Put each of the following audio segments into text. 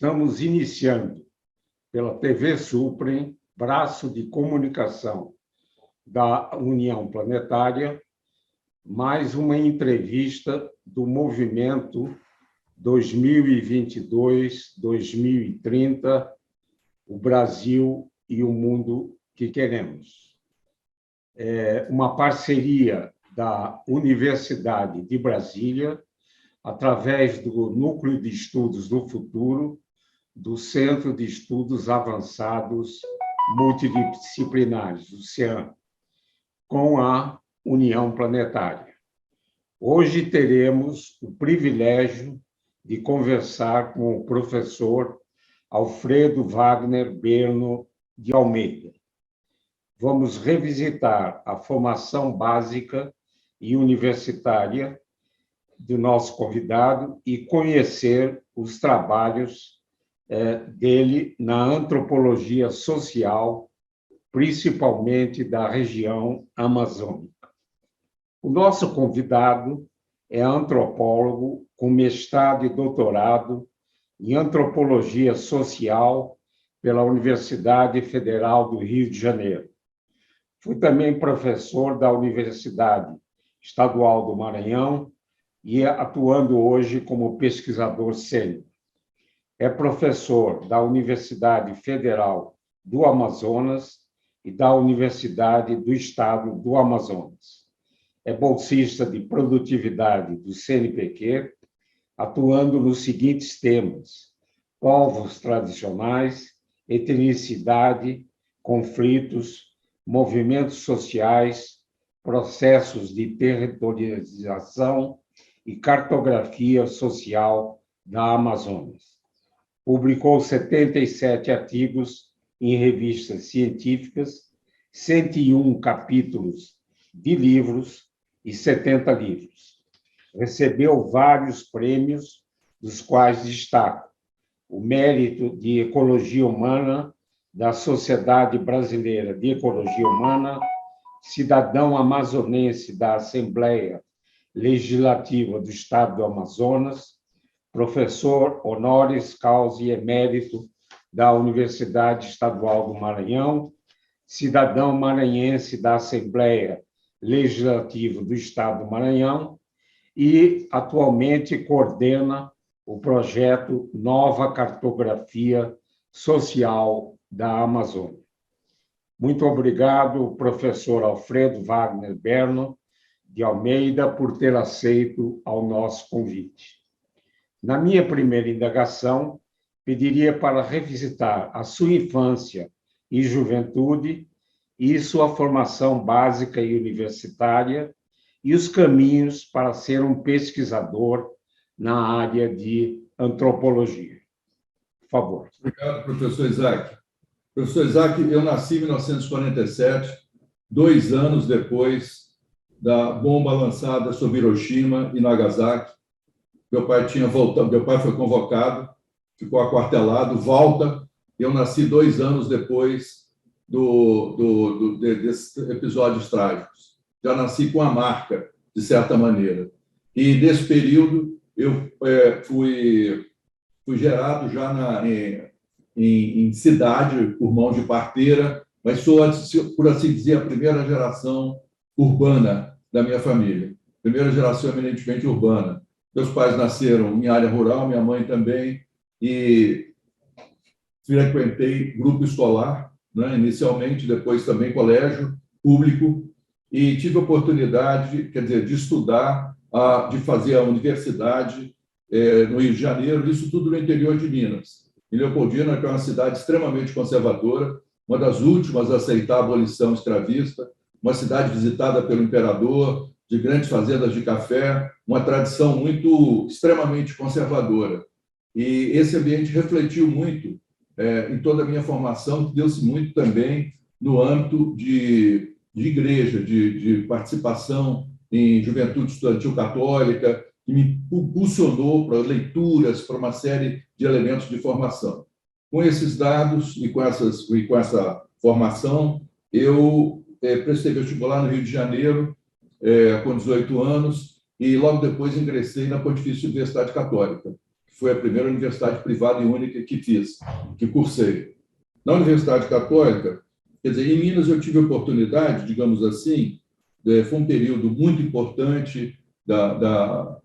Estamos iniciando pela TV Suprem, braço de comunicação da União Planetária, mais uma entrevista do movimento 2022-2030, o Brasil e o mundo que queremos. É uma parceria da Universidade de Brasília, através do Núcleo de Estudos do Futuro, do Centro de Estudos Avançados Multidisciplinares, o CEAM, com a União Planetária. Hoje teremos o privilégio de conversar com o professor Alfredo Wagner Berno de Almeida. Vamos revisitar a formação básica e universitária do nosso convidado e conhecer os trabalhos dele na antropologia social, principalmente da região amazônica. O nosso convidado é antropólogo com mestrado e doutorado em antropologia social pela Universidade Federal do Rio de Janeiro. Foi também professor da Universidade Estadual do Maranhão e atuando hoje como pesquisador sênior. É professor da Universidade Federal do Amazonas e da Universidade do Estado do Amazonas. É bolsista de produtividade do CNPq, atuando nos seguintes temas: povos tradicionais, etnicidade, conflitos, movimentos sociais, processos de territorialização e cartografia social da Amazonas. Publicou 77 artigos em revistas científicas, 101 capítulos de livros e 70 livros. Recebeu vários prêmios, dos quais destaco o Mérito de Ecologia Humana da Sociedade Brasileira de Ecologia Humana, cidadão amazonense da Assembleia Legislativa do Estado do Amazonas, professor honoris causa e emérito da Universidade Estadual do Maranhão, cidadão maranhense da Assembleia Legislativa do Estado do Maranhão e, atualmente, coordena o projeto Nova Cartografia Social da Amazônia. Muito obrigado, professor Alfredo Wagner Berno de Almeida, por ter aceito ao nosso convite. Na minha primeira indagação, pediria para revisitar a sua infância e juventude e sua formação básica e universitária e os caminhos para ser um pesquisador na área de antropologia. Por favor. Obrigado, professor Isaac. Professor Isaac, eu nasci em 1947, 2 anos depois da bomba lançada sobre Hiroshima e Nagasaki. Meu pai foi convocado, ficou aquartelado, volta. Eu nasci 2 anos depois desses episódios trágicos. Já nasci com a marca, de certa maneira. E, desse período, eu fui gerado já em cidade, por mão de parteira, mas sou, por assim dizer, a primeira geração urbana da minha família. Primeira geração eminentemente urbana. Meus pais nasceram em área rural, minha mãe também, e frequentei grupo escolar, né, inicialmente, depois também colégio público, e tive a oportunidade, de estudar, de fazer a universidade no Rio de Janeiro, isso tudo no interior de Minas. Em Leopoldina, que é uma cidade extremamente conservadora, uma das últimas a aceitar a abolição escravista, uma cidade visitada pelo imperador, de grandes fazendas de café, uma tradição extremamente conservadora. E esse ambiente refletiu muito em toda a minha formação, que deu-se muito também no âmbito de igreja, de participação em juventude estudantil católica, que me impulsionou para leituras, para uma série de elementos de formação. Com esses dados e com essa formação, eu prestei vestibular no Rio de Janeiro, com 18 anos, e logo depois ingressei na Pontifícia Universidade Católica. foi a primeira universidade privada e única que fiz, que cursei. Na Universidade Católica, quer dizer, em Minas eu tive a oportunidade, digamos assim, foi um período muito importante da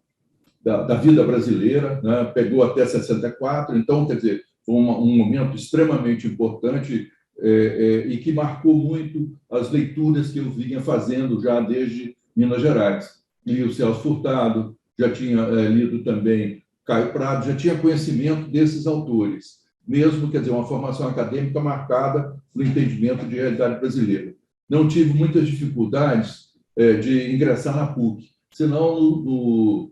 vida brasileira, né? Pegou até 64, então, quer dizer, foi um momento extremamente importante e que marcou muito as leituras que eu vinha fazendo já desde Minas Gerais. Li o Celso Furtado, já tinha lido também Caio Prado, já tinha conhecimento desses autores, mesmo, quer dizer, uma formação acadêmica marcada no entendimento de realidade brasileira. Não tive muitas dificuldades de ingressar na PUC, senão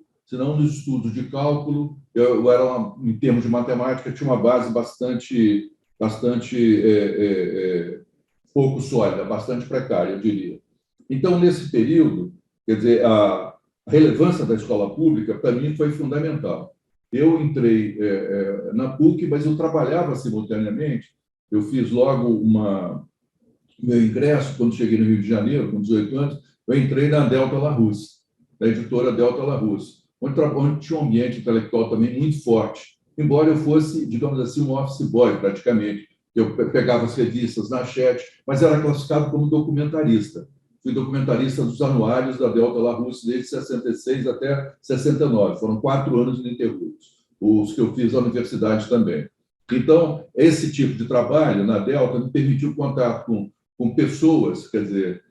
nos estudos de cálculo, eu era, em termos de matemática, tinha uma base bastante pouco sólida, bastante precária, eu diria. Então, nesse período, quer dizer, a relevância da escola pública, para mim, foi fundamental. Eu entrei na PUC, mas eu trabalhava simultaneamente, eu fiz logo meu ingresso, quando cheguei no Rio de Janeiro, com 18 anos, eu entrei na Delta Larousse, da editora Delta Larousse, onde tinha um ambiente intelectual também muito forte, embora eu fosse, digamos assim, um office boy, praticamente. Eu pegava as revistas na chat, mas era classificado como documentarista. Fui documentarista dos anuários da Delta Larousse desde 66 até 69. Foram 4 anos ininterruptos, os que eu fiz na universidade também. Então, esse tipo de trabalho na Delta me permitiu contato com pessoas, quer dizer,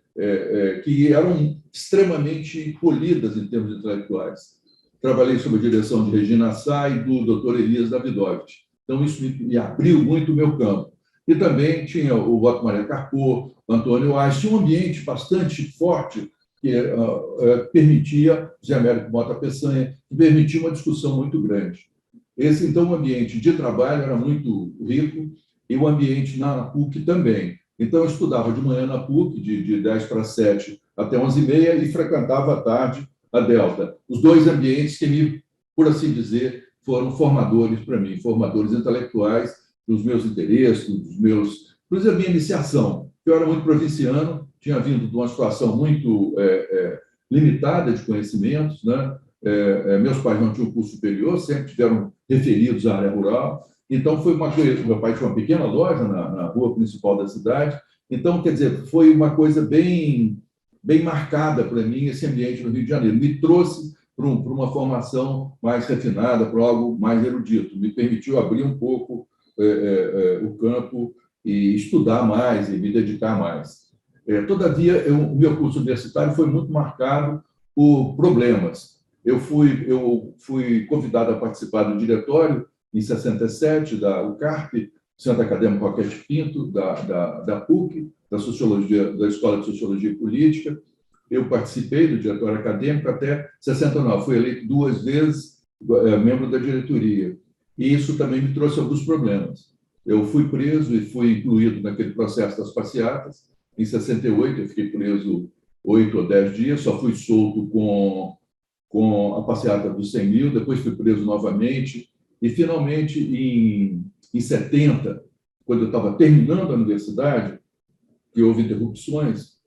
que eram extremamente polidas em termos intelectuais. Trabalhei sob a direção de Regina Sá e do Dr. Elias Davidovich. Então, isso me abriu muito o meu campo. E também tinha o Otto Maria Carpo, o Antônio Ais, tinha um ambiente bastante forte que permitia, Zé Américo Mota Peçanha, que permitia uma discussão muito grande. Esse, então, o ambiente de trabalho era muito rico e o ambiente na PUC também. Então, eu estudava de manhã na PUC, de 10 para 7 até 11h30, e frequentava à tarde a Delta. Os dois ambientes que por assim dizer, foram formadores para mim, formadores intelectuais dos meus interesses, inclusive a minha iniciação. Eu era muito provinciano, tinha vindo de uma situação muito limitada de conhecimentos, né? Meus pais não tinham curso superior, sempre tiveram referidos à área rural. Então, foi uma coisa. Meu pai tinha uma pequena loja na rua principal da cidade. Então, quer dizer, foi uma coisa bem marcada para mim esse ambiente no Rio de Janeiro. Me trouxe para uma formação mais refinada, para algo mais erudito. Me permitiu abrir um pouco o campo e estudar mais e me dedicar mais. Todavia, o meu curso universitário foi muito marcado por problemas. Eu fui convidado a participar do diretório, em 67, da UCARP, Centro Acadêmico Roquete Pinto, da PUC, da Escola de Sociologia e Política. Eu participei do diretório acadêmico até 69. Fui eleito 2 vezes membro da diretoria. E isso também me trouxe alguns problemas. Eu fui preso e fui incluído naquele processo das passeatas. Em 68, eu fiquei preso 8 ou 10 dias, só fui solto com a passeata dos 100 mil, depois fui preso novamente. E, finalmente, em 70, quando eu estava terminando a universidade, que houve interrupções,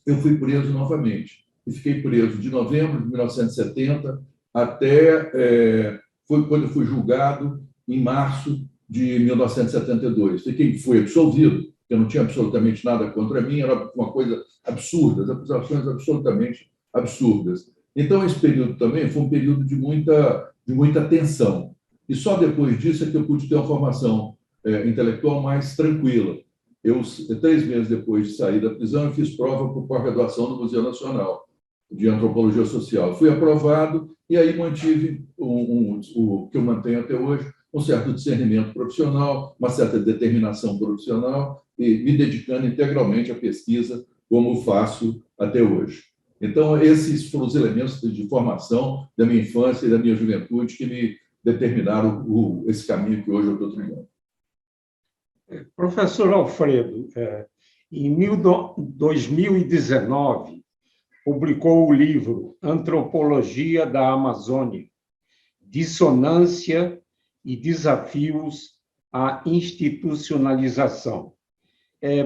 eu fui preso novamente. E fiquei preso de novembro de 1970 até foi quando eu fui julgado em março de 1972. Fui absolvido, eu não tinha absolutamente nada contra mim, era uma coisa absurda, as acusações absolutamente absurdas. Então, esse período também foi um período de muita tensão. E só depois disso é que eu pude ter uma formação intelectual mais tranquila. 3 meses depois de sair da prisão, eu fiz prova por pós-graduação no Museu Nacional de Antropologia Social. Fui aprovado e aí mantive o que eu mantenho até hoje, um certo discernimento profissional, uma certa determinação profissional e me dedicando integralmente à pesquisa, como faço até hoje. Então, esses foram os elementos de formação da minha infância e da minha juventude que me determinaram esse caminho que hoje eu estou trilhando. Professor Alfredo, em 2019, publicou o livro Antropologia da Amazônia, Dissonância e Desafios à Institucionalização.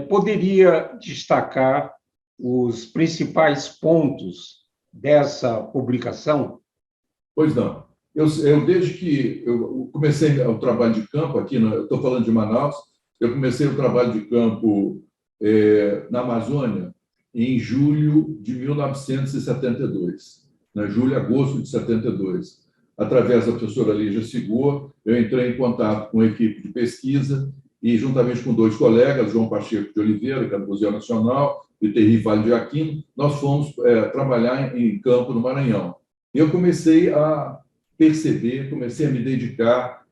Poderia destacar os principais pontos dessa publicação? Pois não. Desde que eu comecei o trabalho de campo aqui, estou falando de Manaus, eu comecei o trabalho de campo na Amazônia em julho de 1972, julho, agosto de 72. Através da professora Lígia Sigor, eu entrei em contato com a equipe de pesquisa e, juntamente com 2 colegas, João Pacheco de Oliveira, que é do Museu Nacional, e Terry Vale de Aquino, nós fomos trabalhar em campo no Maranhão. Eu comecei a perceber, comecei a me dedicar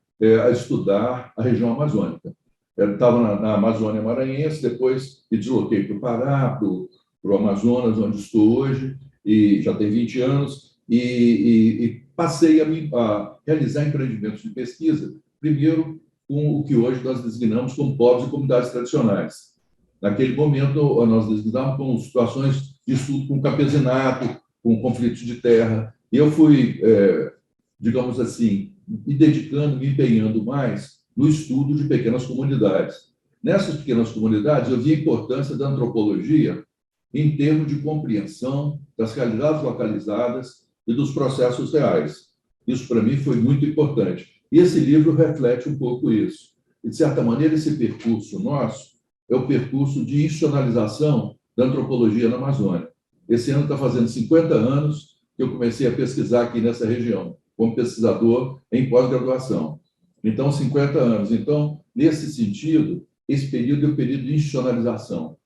a estudar a região amazônica. Eu estava na Amazônia Maranhense, depois me desloquei para o Pará, para o Amazonas, onde estou hoje, e já tem 20 anos, e passei a realizar empreendimentos de pesquisa, primeiro com o que hoje nós designamos como povos e comunidades tradicionais. Naquele momento, nós designamos com situações de estudo com campesinato, com conflitos de terra, e eu fui, digamos assim, me dedicando, me empenhando mais no estudo de pequenas comunidades. Nessas pequenas comunidades, eu vi a importância da antropologia em termos de compreensão das realidades localizadas e dos processos reais. Isso, para mim, foi muito importante. E esse livro reflete um pouco isso. E, de certa maneira, esse percurso nosso é o percurso de institucionalização da antropologia na Amazônia. Esse ano está fazendo 50 anos que eu comecei a pesquisar aqui nessa região, como pesquisador em pós-graduação. Então, 50 anos. Então, nesse sentido, esse período é o período de institucionalização,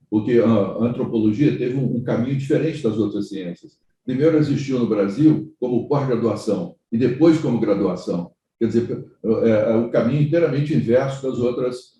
porque a antropologia teve um caminho diferente das outras ciências. Primeiro existiu no Brasil como pós-graduação e depois como graduação. Quer dizer, é um caminho inteiramente inverso dos outros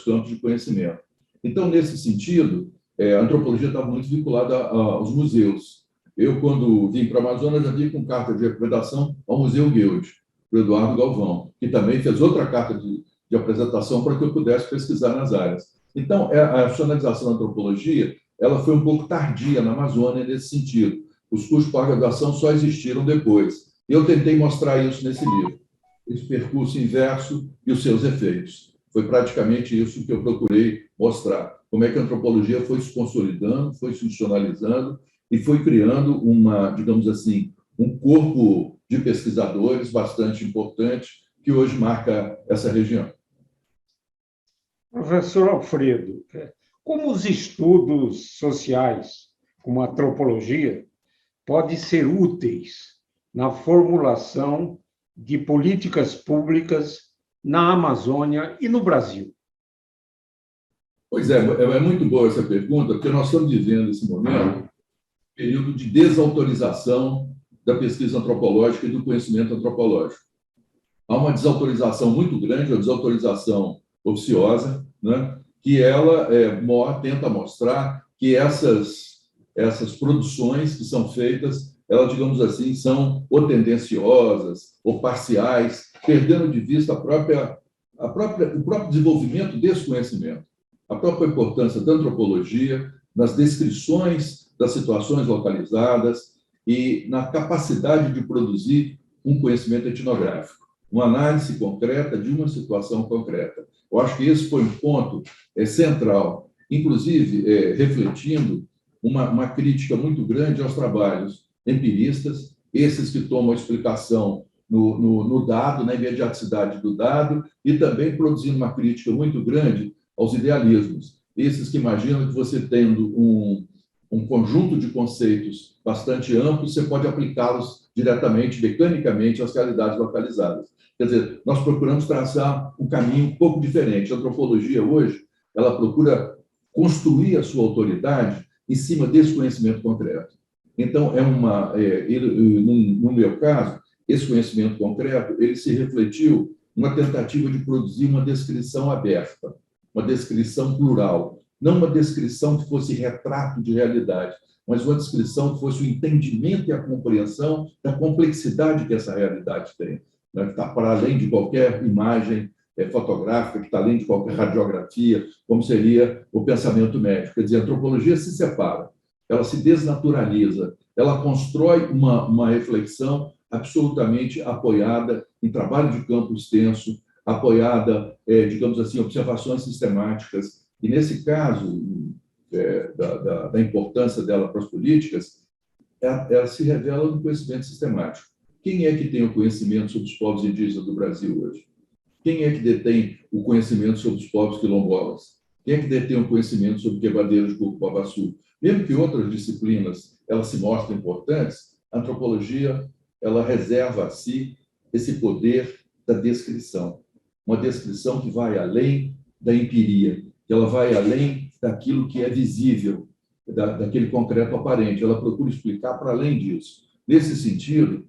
campos de conhecimento. Então, nesse sentido, a antropologia está muito vinculada aos museus. Eu, quando vim para a Amazônia, já vim com carta de recomendação ao Museu Guild, para o Eduardo Galvão, que também fez outra carta de apresentação para que eu pudesse pesquisar nas áreas. Então, a institucionalização da antropologia ela foi um pouco tardia na Amazônia nesse sentido. Os cursos de pós-graduação só existiram depois. Eu tentei mostrar isso nesse livro, esse percurso inverso e os seus efeitos. Foi praticamente isso que eu procurei mostrar, como é que a antropologia foi se consolidando, foi se institucionalizando e foi criando digamos assim, um corpo de pesquisadores bastante importante que hoje marca essa região. Professor Alfredo, como os estudos sociais, como a antropologia, podem ser úteis na formulação de políticas públicas na Amazônia e no Brasil? Pois é muito boa essa pergunta, porque nós estamos vivendo esse momento, período de desautorização da pesquisa antropológica e do conhecimento antropológico. Há uma desautorização muito grande, uma desautorização oficiosa, né, que ela tenta mostrar que essas produções que são feitas, elas, digamos assim, são ou tendenciosas ou parciais, perdendo de vista o próprio desenvolvimento desse conhecimento, a própria importância da antropologia nas descrições das situações localizadas e na capacidade de produzir um conhecimento etnográfico, uma análise concreta de uma situação concreta. Eu acho que esse foi um ponto central, inclusive refletindo uma crítica muito grande aos trabalhos empiristas, esses que tomam a explicação no dado, na imediaticidade do dado, e também produzindo uma crítica muito grande aos idealismos, esses que imaginam que você tendo um conjunto de conceitos bastante amplos, você pode aplicá-los diretamente, mecanicamente, às realidades localizadas. Quer dizer, nós procuramos traçar um caminho um pouco diferente. A antropologia, hoje, ela procura construir a sua autoridade em cima desse conhecimento concreto. Então, no meu caso, esse conhecimento concreto, ele se refletiu numa tentativa de produzir uma descrição aberta, uma descrição plural, não uma descrição que fosse retrato de realidade, mas uma descrição que fosse o entendimento e a compreensão da complexidade que essa realidade tem, né? Que está para além de qualquer imagem fotográfica, que está além de qualquer radiografia, como seria o pensamento médico. Quer dizer, a antropologia se separa, ela se desnaturaliza, ela constrói uma reflexão absolutamente apoiada em trabalho de campo extenso, apoiada, digamos assim, observações sistemáticas. E, nesse caso, da importância dela para as políticas, ela se revela no conhecimento sistemático. Quem é que tem o conhecimento sobre os povos indígenas do Brasil hoje? Quem é que detém o conhecimento sobre os povos quilombolas? Quem é que detém o conhecimento sobre quebradeiros de Coco-Babaçu? Mesmo que outras disciplinas elas se mostrem importantes, a antropologia ela reserva a si esse poder da descrição, uma descrição que vai além da empiria, que ela vai além daquilo que é visível, daquele concreto aparente. Ela procura explicar para além disso. Nesse sentido,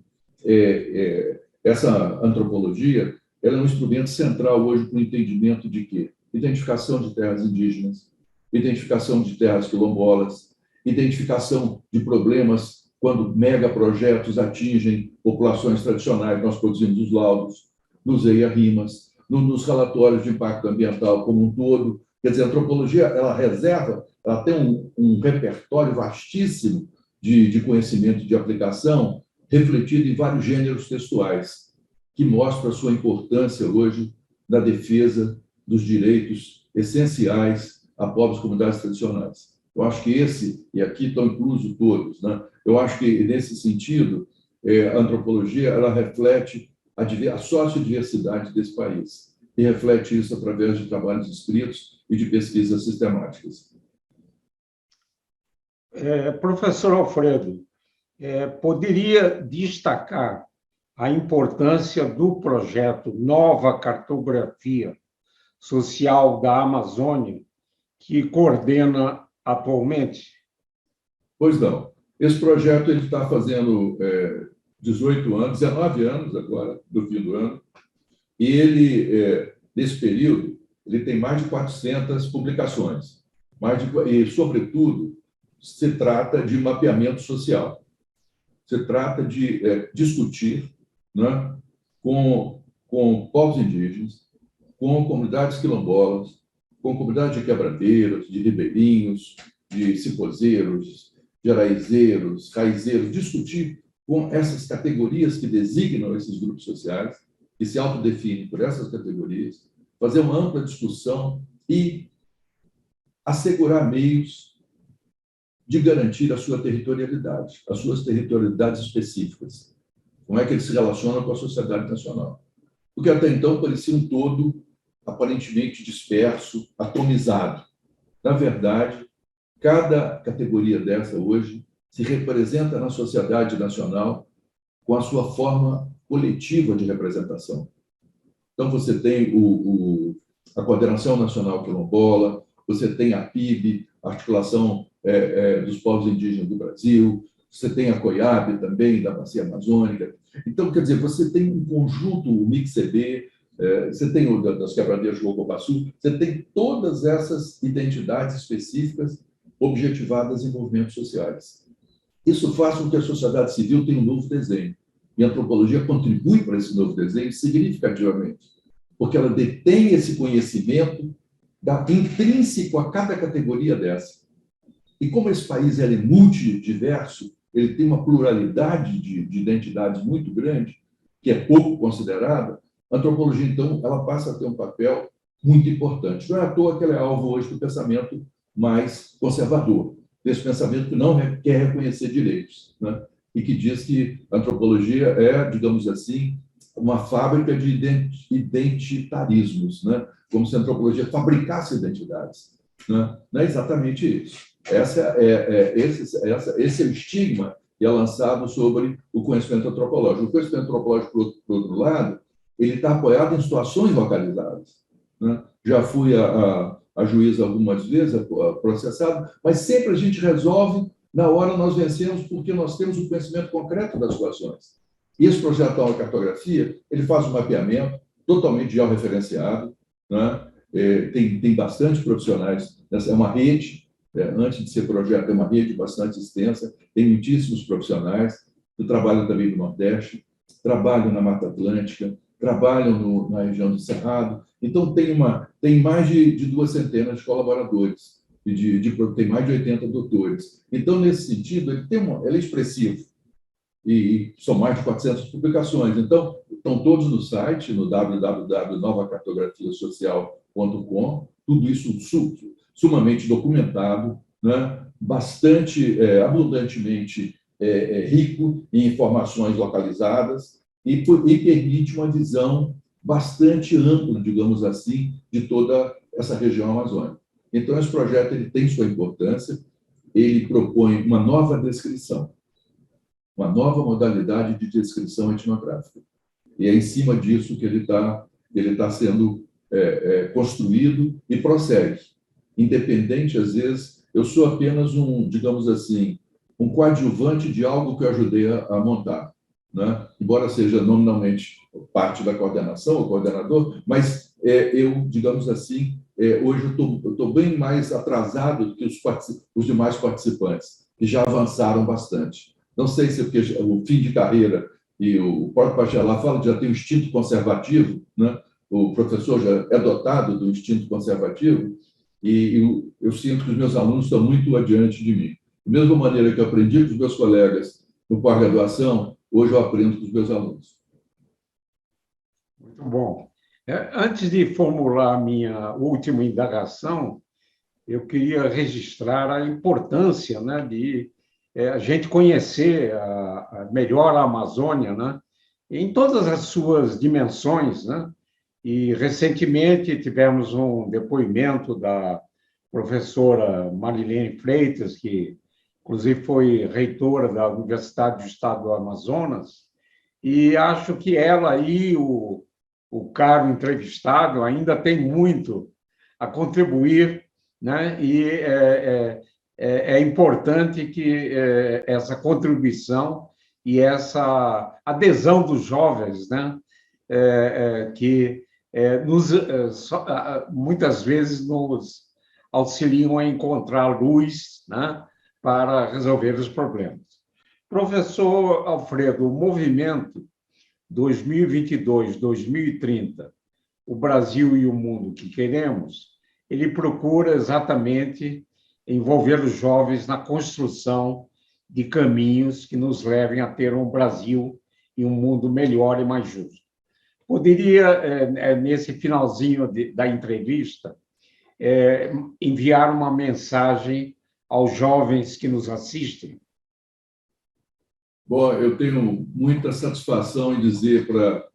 essa antropologia ela é um instrumento central hoje para o entendimento de quê? Identificação de terras indígenas, identificação de terras quilombolas, identificação de problemas quando megaprojetos atingem populações tradicionais. Nós produzimos os laudos, nos EIA-RIMAS, nos relatórios de impacto ambiental como um todo. Quer dizer, a antropologia ela reserva, ela tem um repertório vastíssimo de conhecimento de aplicação refletido em vários gêneros textuais, que mostra a sua importância hoje na defesa dos direitos essenciais a povos e comunidades tradicionais. Eu acho que e aqui estão inclusos todos, né? Eu acho que, nesse sentido, a antropologia ela reflete a sociodiversidade desse país e reflete isso através de trabalhos escritos e de pesquisas sistemáticas. Professor Alfredo, poderia destacar a importância do projeto Nova Cartografia Social da Amazônia, que coordena atualmente? Pois não. Esse projeto ele está fazendo 18 anos, 19 anos agora, do fim do ano, e ele, nesse período, ele tem mais de 400 publicações. E, sobretudo, se trata de mapeamento social. Se trata de discutir, né, com povos indígenas, com comunidades quilombolas, com comunidades de quebradeiros, de ribeirinhos, de cipozeiros, de araizeiros, raizeiros, discutir com essas categorias que designam esses grupos sociais, que se autodefinem por essas categorias, fazer uma ampla discussão e assegurar meios de garantir a sua territorialidade, as suas territorialidades específicas. Como é que eles se relacionam com a sociedade nacional? Porque até então parecia um todo aparentemente disperso, atomizado. Na verdade, cada categoria dessa hoje se representa na sociedade nacional com a sua forma coletiva de representação. Então, você tem a Coordenação Nacional Quilombola, você tem a PIB, a Articulação dos Povos Indígenas do Brasil, você tem a COIAB também, da Bacia Amazônica. Então, quer dizer, você tem um conjunto, o MIC-CB, você tem o das quebradeiras de Coco-Babaçu, você tem todas essas identidades específicas objetivadas em movimentos sociais. Isso faz com que a sociedade civil tenha um novo desenho. E a antropologia contribui para esse novo desenho significativamente, porque ela detém esse conhecimento intrínseco a cada categoria dessa. E como esse país é multidiverso, ele tem uma pluralidade de identidades muito grande, que é pouco considerada, a antropologia, então, ela passa a ter um papel muito importante. Não é à toa que ela é alvo hoje do pensamento mais conservador, desse pensamento que não quer reconhecer direitos, né? E que diz que a antropologia é, digamos assim, uma fábrica de identitarismos, né? Como se a antropologia fabricasse identidades. Né? Não é exatamente isso. Esse é o estigma que é lançado sobre o conhecimento antropológico. O conhecimento antropológico, por outro lado, ele está apoiado em situações localizadas. Né? Já fui a juiz algumas vezes, processado, mas sempre a gente resolve, na hora nós vencemos, porque nós temos o conhecimento concreto das situações. E esse projeto da cartografia, ele faz um mapeamento totalmente georreferenciado, né? Tem bastante profissionais, é uma rede, antes de ser projeto, é uma rede bastante extensa, tem muitíssimos profissionais que trabalham também no Nordeste, trabalham na Mata Atlântica, trabalham na região do Cerrado. Então, tem mais de 200 de colaboradores, tem mais de 80 doutores. Então, nesse sentido, ele é expressivo. E são mais de 400 publicações. Então, estão todos no site, no www.novacartografiasocial.com, tudo isso sumamente documentado, né? Bastante, abundantemente rico em informações localizadas e permite uma visão bastante ampla, digamos assim, de toda essa região amazônica. Então, esse projeto ele tem sua importância, ele propõe uma nova descrição, uma nova modalidade de descrição etnográfica. E é em cima disso que ele tá sendo construído e prossegue. Independente, às vezes, eu sou apenas digamos assim, um coadjuvante de algo que eu ajudei a montar, né? Embora seja nominalmente parte da coordenação, o coordenador, mas eu, digamos assim, hoje eu estou bem mais atrasado do que os demais participantes, que já avançaram bastante. Não sei se é porque o fim de carreira, e o próprio Bachelard fala que já tem um instinto conservativo, né? O professor já é dotado do instinto conservativo, e eu sinto que os meus alunos estão muito adiante de mim. Da mesma maneira que eu aprendi com os meus colegas no pós-graduação, hoje eu aprendo com os meus alunos. Muito bom. Antes de formular a minha última indagação, eu queria registrar a importância, né, de a gente conhecer melhor a Amazônia, né, em todas as suas dimensões, né? E, recentemente, tivemos um depoimento da professora Marilene Freitas, que, inclusive, foi reitora da Universidade do Estado do Amazonas, e acho que ela e o caro entrevistado ainda tem muito a contribuir, né? E é importante que essa contribuição e essa adesão dos jovens, né? Que muitas vezes nos auxiliam a encontrar luz, né? Para resolver os problemas. Professor Alfredo, o movimento 2022-2030, o Brasil e o mundo que queremos, ele procura exatamente envolver os jovens na construção de caminhos que nos levem a ter um Brasil e um mundo melhor e mais justo. Poderia, nesse finalzinho da entrevista, enviar uma mensagem aos jovens que nos assistem? Bom, eu tenho muita satisfação em dizer para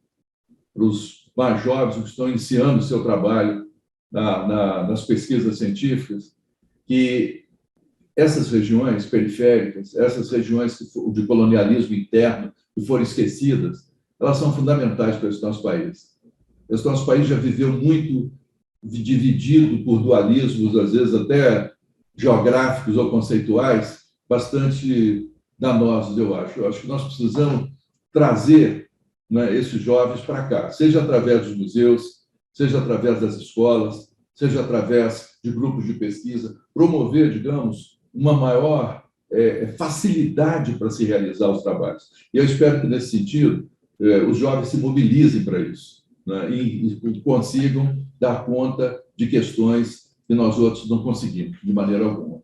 os mais jovens que estão iniciando o seu trabalho nas pesquisas científicas, que essas regiões periféricas, essas regiões de colonialismo interno que foram esquecidas, elas são fundamentais para esse nosso país. Esse nosso país já viveu muito dividido por dualismos, às vezes até geográficos ou conceituais, bastante danosos, eu acho. Eu acho que nós precisamos trazer, né, esses jovens para cá, seja através dos museus, seja através das escolas, seja através de grupos de pesquisa, promover, digamos, uma maior facilidade para se realizar os trabalhos. E eu espero que, nesse sentido, os jovens se mobilizem para isso, né, e consigam dar conta de questões que nós outros não conseguimos, de maneira alguma.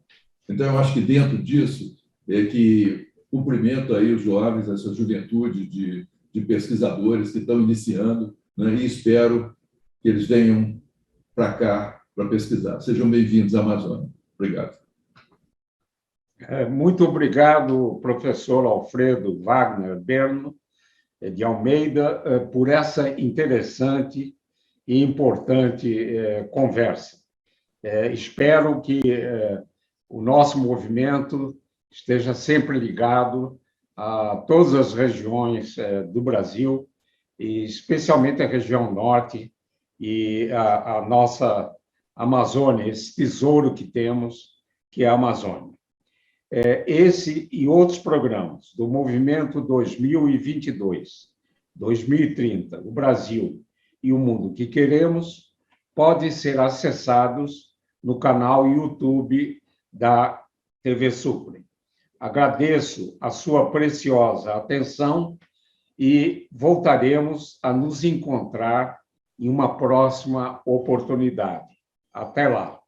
Então, eu acho que, dentro disso, que cumprimento aí os jovens, essa juventude de pesquisadores que estão iniciando, né, e espero que eles venham para cá para pesquisar. Sejam bem-vindos à Amazônia. Obrigado. Muito obrigado, professor Alfredo Wagner Berno de Almeida, por essa interessante e importante conversa. Espero que o nosso movimento esteja sempre ligado a todas as regiões do Brasil, e especialmente a região norte e a nossa Amazônia, esse tesouro que temos, que é a Amazônia. Esse e outros programas do Movimento 2022-2030, o Brasil e o mundo que queremos, podem ser acessados no canal YouTube da TV Sucre. Agradeço a sua preciosa atenção e voltaremos a nos encontrar em uma próxima oportunidade. Até lá!